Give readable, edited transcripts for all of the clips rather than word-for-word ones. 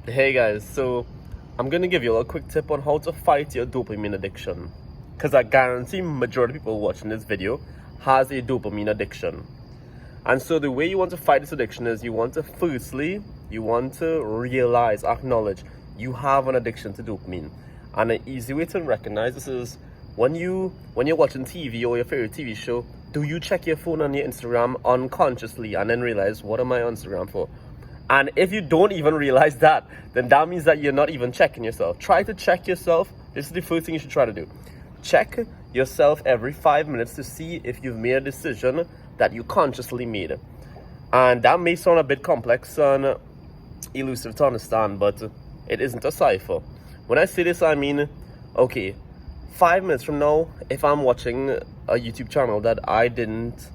Hey guys, so I'm gonna give you a quick tip on how to fight your dopamine addiction. Because I guarantee majority of people watching this video has a dopamine addiction. And so the way you want to fight this addiction is you want to realize, acknowledge you have an addiction to dopamine. And an easy way to recognize this is when you're watching TV or your favorite TV show, do you check your phone on your Instagram unconsciously and then realize, what am I on Instagram for? And if you don't even realize that, then that means that you're not even checking yourself. Try to check yourself. This is the first thing you should try to do. Check yourself every 5 minutes to see if you've made a decision that you consciously made. And that may sound a bit complex and elusive to understand, but it isn't a cipher. When I say this, I mean, okay, 5 minutes from now, if I'm watching a YouTube channel that I didn't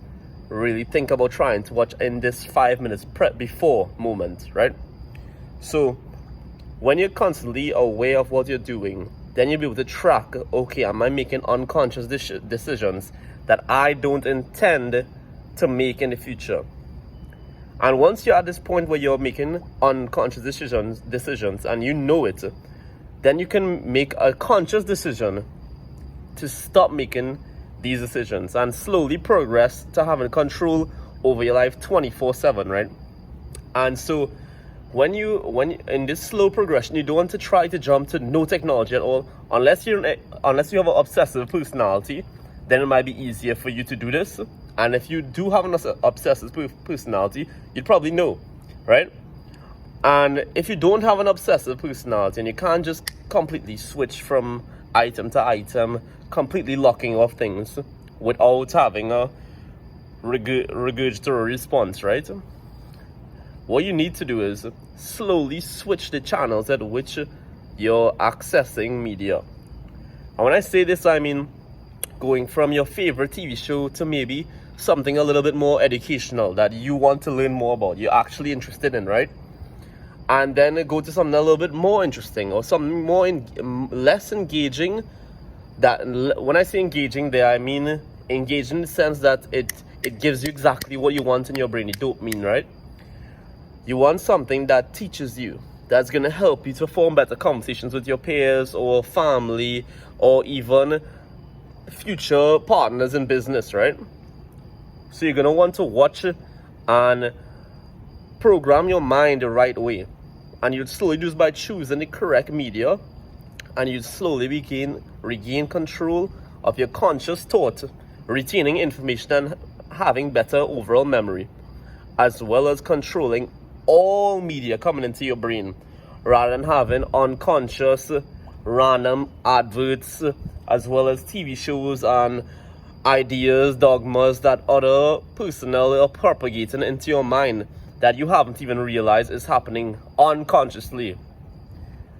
really think about trying to watch in this 5 minutes prep before moment, right? So when you're constantly aware of what you're doing, then you'll be able to track, okay, am I making unconscious decisions that I don't intend to make in the future? And once you're at this point where you're making unconscious decisions and you know it, then you can make a conscious decision to stop making these decisions and slowly progress to having control over your life 24/7, right? And so when in this slow progression, you don't want to try to jump to no technology at all unless you have an obsessive personality. Then it might be easier for you to do this. And if you do have an obsessive personality, you'd probably know, right? And if you don't have an obsessive personality and you can't just completely switch from item to item, completely locking off things without having a regurgitatory response, right? What you need to do is slowly switch the channels at which you're accessing media. And when I say this, I mean going from your favorite TV show to maybe something a little bit more educational that you want to learn more about, you're actually interested in, right? And then go to something a little bit more interesting or something more less engaging. That when I say engaging there, I mean engaging in the sense that it gives you exactly what you want in your brain. It don't mean, right? You want something that teaches you, that's going to help you to form better conversations with your peers or family or even future partners in business, right? So you're going to want to watch and program your mind the right way. And you'd slowly do this by choosing the correct media, and you'd slowly regain control of your conscious thought, retaining information and having better overall memory, as well as controlling all media coming into your brain, rather than having unconscious random adverts, as well as TV shows and ideas, dogmas that other personnel are propagating into your mind that you haven't even realized is happening unconsciously.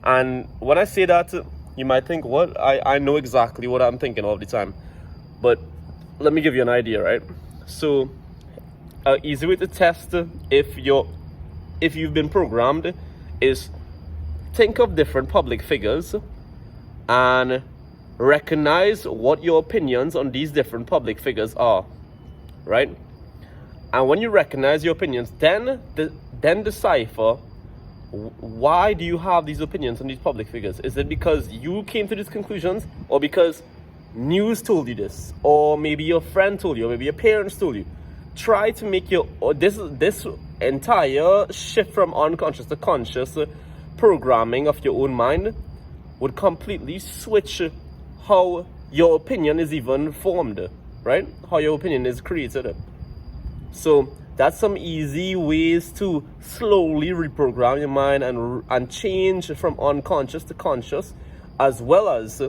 And when I say that, you might think, what? I know exactly what I'm thinking all the time. But let me give you an idea, right? So an easy way to test if you've been programmed is think of different public figures and recognize what your opinions on these different public figures are, right? And when you recognize your opinions, then decipher, why do you have these opinions on these public figures? Is it because you came to these conclusions, or because news told you this, or maybe your friend told you, or maybe your parents told you? Try to make this entire shift from unconscious to conscious programming of your own mind would completely switch how your opinion is even formed, right? How your opinion is created. So that's some easy ways to slowly reprogram your mind and change from unconscious to conscious, as well as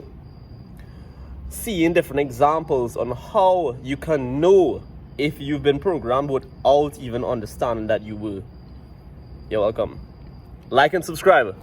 seeing different examples on how you can know if you've been programmed without even understanding that you were. You're welcome. Like and subscribe.